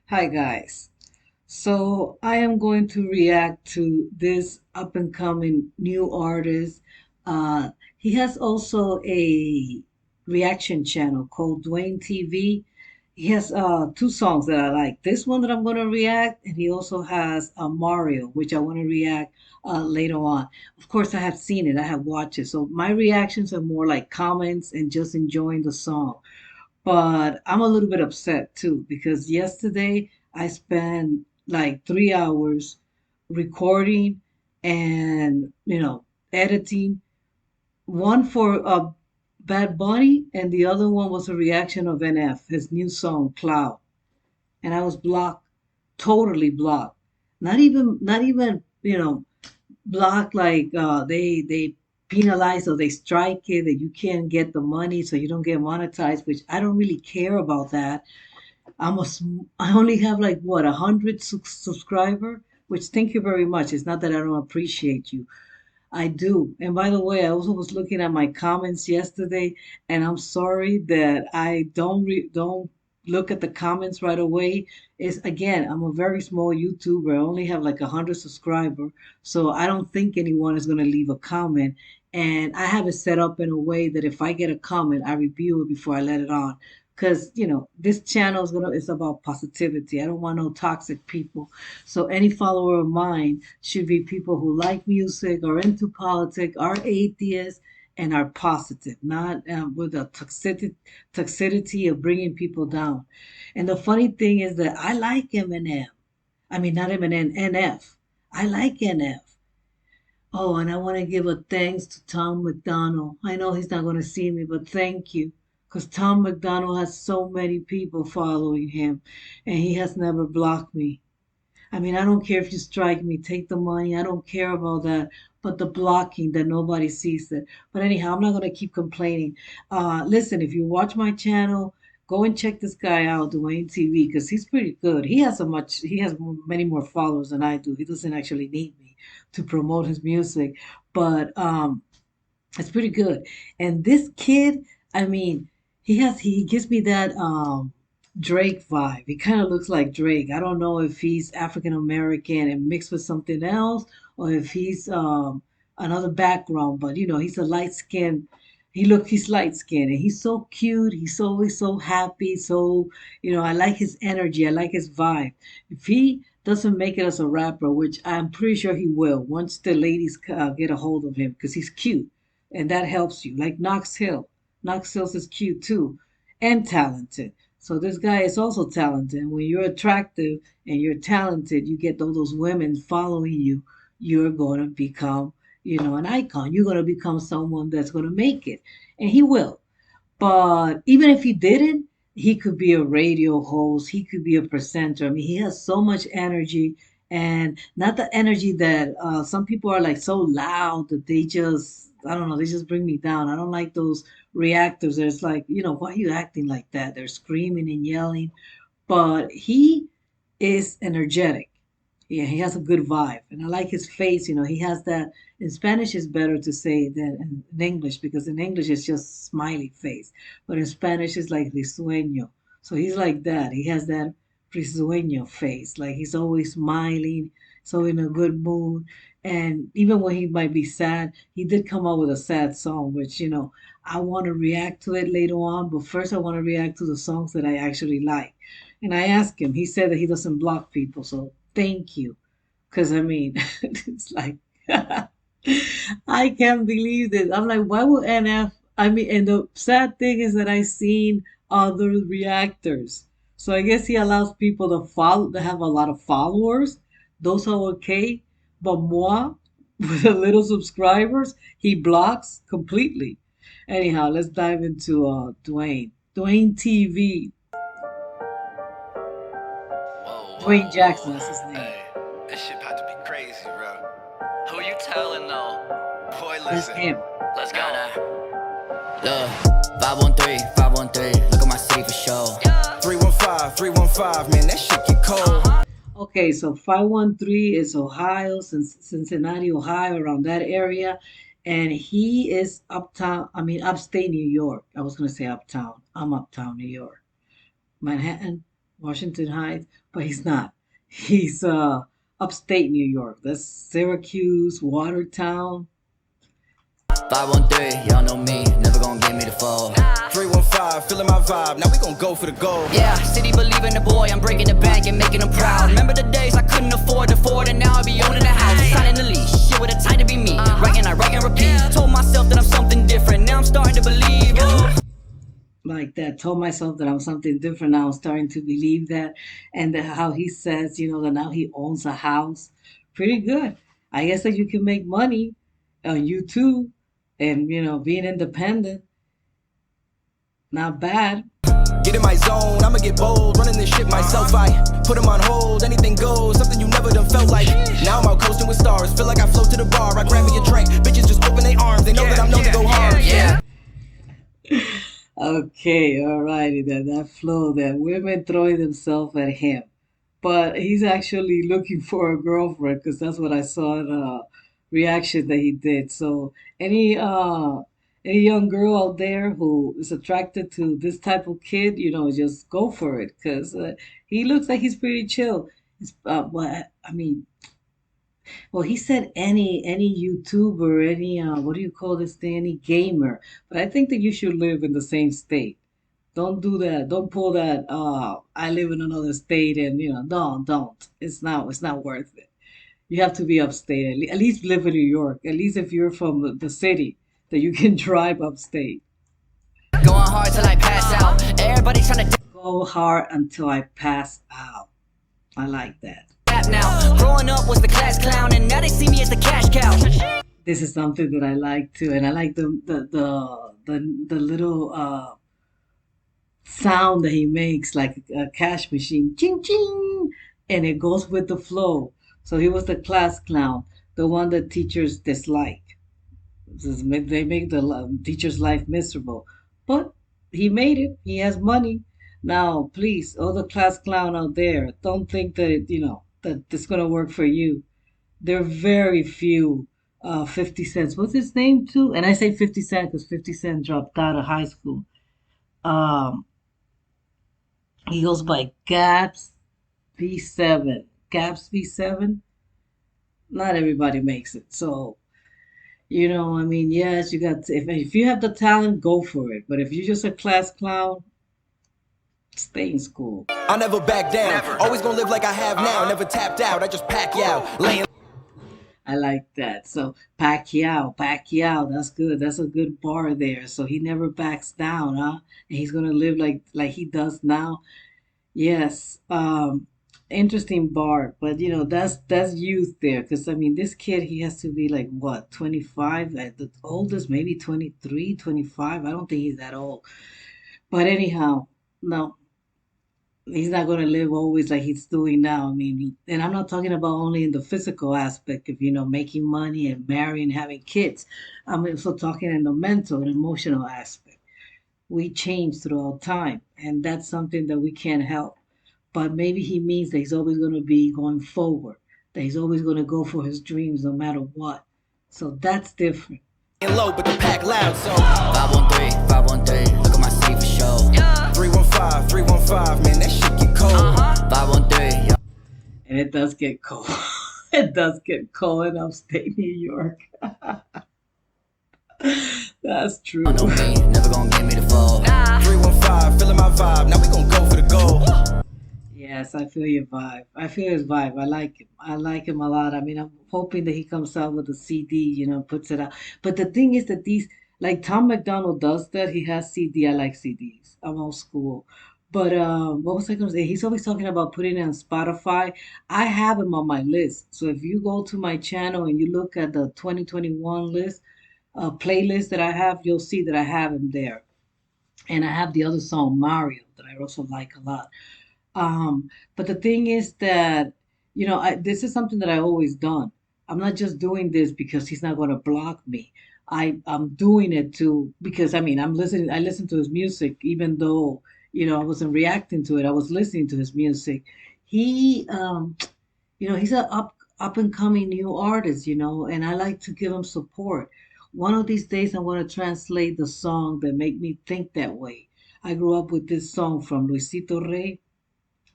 Hi, guys. So, I am going to react to this up and coming new artist. He has also a reaction channel called DuaneTV. He has two songs that I like. This one that I'm going to react, and he also has Mario, which I want to react later on. Of course, I have seen it, I have watched it. So, my reactions are more like comments and just enjoying the song. But I'm a little bit upset too because yesterday I spent like 3 hours recording and editing. One for Bad Bunny, and the other one was a reaction of NF, his new song Cloud, and I was blocked, totally blocked. Not even block like they penalize or they strike it that you can't get the money so you don't get monetized, which I don't really care about that. I only have like what 100 subscriber, which thank you very much. It's not that I don't appreciate you. I do. And by the way, I also was looking at my comments yesterday, and I'm sorry that I don't look at the comments right away. It's again, I'm a very small YouTuber. I only have like 100 subscriber, so I don't think anyone is gonna leave a comment. And I have it set up in a way that if I get a comment, I review it before I let it on. Because this channel is about positivity. I don't want no toxic people. So any follower of mine should be people who like music, are into politics, are atheists, and are positive, not with a toxicity of bringing people down. And the funny thing is that I like Eminem. I mean, not Eminem, NF. I like NF. Oh, and I want to give a thanks to Tom McDonald. I know he's not going to see me, but thank you. Because Tom McDonald has so many people following him, and he has never blocked me. I mean, I don't care if you strike me, take the money. I don't care about that. But the blocking that nobody sees it. But anyhow, I'm not gonna keep complaining. Listen, if you watch my channel, go and check this guy out, Duane TV, because he's pretty good. He has many more followers than I do. He doesn't actually need me to promote his music, but it's pretty good. And this kid, I mean, he gives me that Drake vibe. He kind of looks like Drake. I don't know if he's African American and mixed with something else or if he's another background, but he's a light skinned he's light skinned and he's so cute. He's always so happy. So, I like his energy. I like his vibe. If he doesn't make it as a rapper, which I'm pretty sure he will once the ladies get a hold of him because he's cute and that helps you. Like Knox Hill. Knox Hill is cute too and talented. So this guy is also talented. And when you're attractive and you're talented, you get all those women following you. You're going to become, an icon. You're going to become someone that's going to make it. And he will. But even if he didn't, he could be a radio host. He could be a presenter. I mean, he has so much energy, and not the energy that some people are like so loud that they just, I don't know, they just bring me down. I don't like those reactors. There's like, why are you acting like that? They're screaming and yelling. But he is energetic. Yeah, he has a good vibe, and I like his face. He has that. In Spanish, is better to say than in English because in English it's just smiley face, but in Spanish it's like risueño. So he's like that. He has that risueño face, like he's always smiling, so in a good mood. And even when he might be sad, he did come out with a sad song, which I want to react to it later on. But first, I want to react to the songs that I actually like. And I asked him. He said that he doesn't block people, so thank you. Because I mean, it's like I can't believe this. I'm like, why would NF? I mean, and the sad thing is that I seen other reactors. So I guess he allows people to have a lot of followers. Those are okay. But moi, with a little subscribers, he blocks completely. Anyhow, let's dive into Dwayne. Dwayne TV. Whoa, Dwayne whoa, Jackson, that's his whoa. name. Hey, this shit about to be crazy, bro. Who you telling though? Boy, That's listen. him. Let's go. Look, 513, 513, look at my city for sure. 315, man, that shit get cold. Okay, so 513 is Ohio, Cincinnati, Ohio, around that area. And he is uptown, I mean, upstate New York. I was going to say uptown. I'm uptown New York. Manhattan. Washington Heights, but he's not. He's upstate New York. That's Syracuse, Watertown. 513, y'all know me, never gonna get me to fall. 315, feeling my vibe, now we gon' go for the gold. Yeah, city believing the boy, I'm breaking the bank and making them proud. Remember the days I couldn't afford to afford, and now I be owning a house. Signing the lease, shit with a time to be me. Writing, I write and repeat. Told myself that I'm something different, now I'm starting to believe. Like that. Told myself that I'm something different now. I'm starting to believe that. And how he says, that now he owns a house. Pretty good. I guess that you can make money on YouTube and, being independent. Not bad. Get in my zone, I'ma get bold, running this shit myself. I put them on hold, anything goes, something you never done felt like. Now I'm out coasting with stars, feel like I float to the bar. I grab me a drink, bitches just open their arms, they know that I'm known to go hard. Yeah. Okay, alrighty then. That flow, that women throwing themselves at him. But he's actually looking for a girlfriend because that's what I saw in a reaction that he did. So any young girl out there who is attracted to this type of kid, just go for it because he looks like he's pretty chill. Well, I mean, well, he said any YouTuber, any what do you call this thing, any gamer. But I think that you should live in the same state. Don't do that. Don't pull that. I live in another state, and don't. It's not worth it. You have to be upstate. At least live in New York. At least if you're from the city, that you can drive upstate. Going hard till I pass out. Everybody trying to Go hard until I pass out. I like that. dap now. Growing up was the class clown, and now they see me as the cash cow. This is something that I like too, and I like the little sound that he makes like a cash machine, ching ching, and it goes with the flow. So he was the class clown, the one that teachers dislike. They make the teacher's life miserable, but he made it. He has money now. Please, all the class clown out there, don't think that that it's gonna work for you. There are very few. 50 cents. What's his name too? And I say 50 Cent because 50 Cent dropped out of high school. Um, he goes by Gaps V7. Gaps V7. Not everybody makes it. So, I mean, yes, you got if you have the talent, go for it. But if you're just a class clown, stay in school. I never back down, never. Always gonna live like I have now. Never tapped out, I just pack you out. Laying. I like that. So Pacquiao, that's good. That's a good bar there. So he never backs down, huh? And he's gonna live like he does now. Yes, interesting bar, but that's youth there. Because I mean, this kid he has to be like what 25 at the oldest, maybe 23, 25. I don't think he's that old. But anyhow, no, he's not going to live always like he's doing now. I mean, and I'm not talking about only in the physical aspect of making money and marrying, having kids. I'm also talking in the mental and emotional aspect. We change throughout time, and that's something that we can't help. But maybe he means that he's always going to be going forward, that he's always going to go for his dreams no matter what. So that's different. Low, but the pack loud, so 513, 513, look at my city for show. 315, 315, man, that shit get cold. 513, yeah. And it does get cold. It does get cold in upstate New York. That's true. I know me, never gonna get me to fall. 315, feeling my vibe, now we gonna go for the gold. Yes, I feel your vibe. I feel his vibe. I like him. I like him a lot. I mean, I'm hoping that he comes out with a CD, puts it out. But the thing is that like Tom McDonald does that. He has CD. I like CDs. I'm old school. But what was I going to say? He's always talking about putting it on Spotify. I have him on my list. So if you go to my channel and you look at the 2021 list, playlist that I have, you'll see that I have him there. And I have the other song, Mario, that I also like a lot. But the thing is that, this is something that I always done. I'm not just doing this because he's not going to block me. I'm doing it because I mean, I listen to his music, even though, I wasn't reacting to it. I was listening to his music. He, he's a up and coming new artist, and I like to give him support. One of these days, I'm going to translate the song that make me think that way. I grew up with this song from Luisito Rey,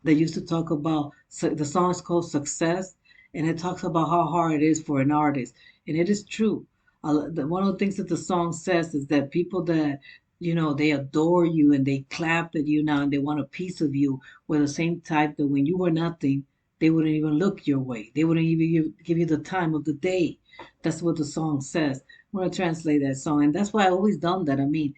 that used to talk about, so the song is called Success, and it talks about how hard it is for an artist, and it is true. One of the things that the song says is that people that, they adore you and they clap at you now and they want a piece of you were the same type that when you were nothing, they wouldn't even look your way. They wouldn't even give you the time of the day. That's what the song says. I'm going to translate that song, and that's why I always done that. I mean,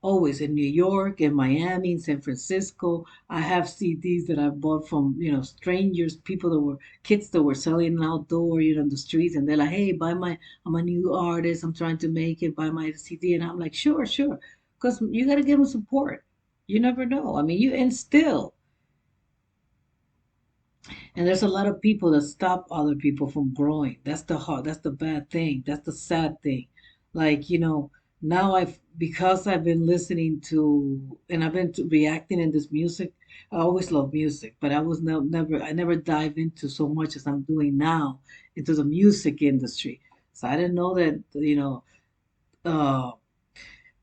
always in New York, in Miami, in San Francisco. I have CDs that I bought from, strangers, people that were kids that were selling outdoor, in the streets, and they're like, "Hey, I'm a new artist. I'm trying to make it. Buy my CD." And I'm like, "Sure, sure," because you got to give them support. You never know. I mean, you and still, and there's a lot of people that stop other people from growing. That's the bad thing. That's the sad thing. Like, now because I've been listening to, and I've been reacting in this music. I always love music, but I never dive into so much as I'm doing now into the music industry. So I didn't know that, uh,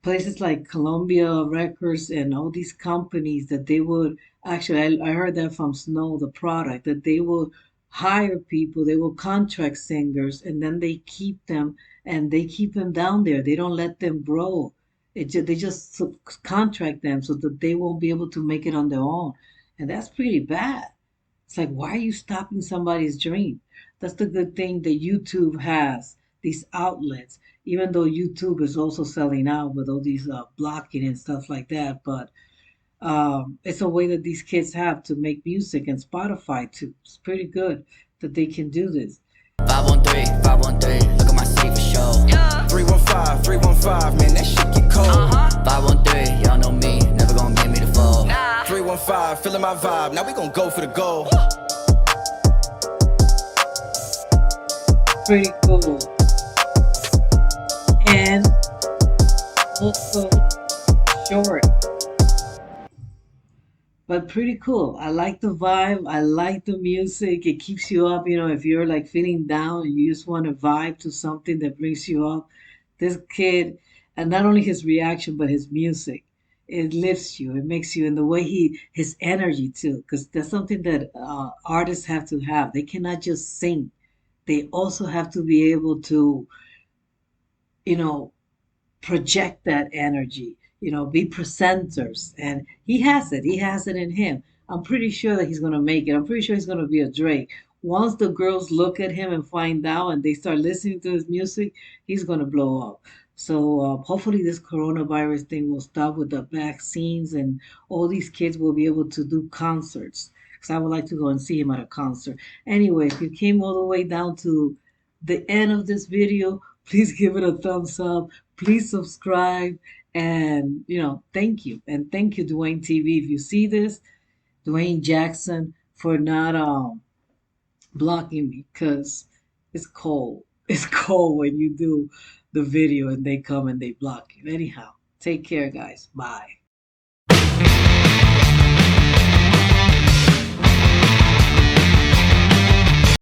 places like Columbia Records and all these companies that they would actually, I heard that from Snow, the product, that they will hire people, they will contract singers, and then they keep them and they keep them down there. They don't let them grow. They just contract them so that they won't be able to make it on their own. And that's pretty bad. It's like, why are you stopping somebody's dream? That's the good thing that YouTube has, these outlets, even though YouTube is also selling out with all these blocking and stuff like that. But it's a way that these kids have to make music, and Spotify too. It's pretty good that they can do this. 513, 513, look at my city for sure. Yeah. 315, 315, man, that shit get cold. 513, y'all know me, never gonna give me the fall. Nah. 315, feeling my vibe, now we gon' go for the goal. Pretty cool. And also short, but pretty cool. I like the vibe. I like the music. It keeps you up. If you're like feeling down and you just want to vibe to something that brings you up, this kid, and not only his reaction, but his music, it lifts you. It makes you, and the way his energy too, because that's something that artists have to have. They cannot just sing. They also have to be able to, you know, project that energy, be presenters. And he has it. He has it in him. I'm pretty sure that he's going to make it. I'm pretty sure he's going to be a Drake. Once the girls look at him and find out and they start listening to his music, he's going to blow up. So hopefully this coronavirus thing will stop with the vaccines and all these kids will be able to do concerts. Because I would like to go and see him at a concert. Anyway, if you came all the way down to the end of this video, please give it a thumbs up. Please subscribe. And, thank you. And thank you, Duane TV. If you see this, Duane Jackson, for not blocking me because it's cold. It's cold when you do the video and they come and they block you. Anyhow, take care, guys. Bye.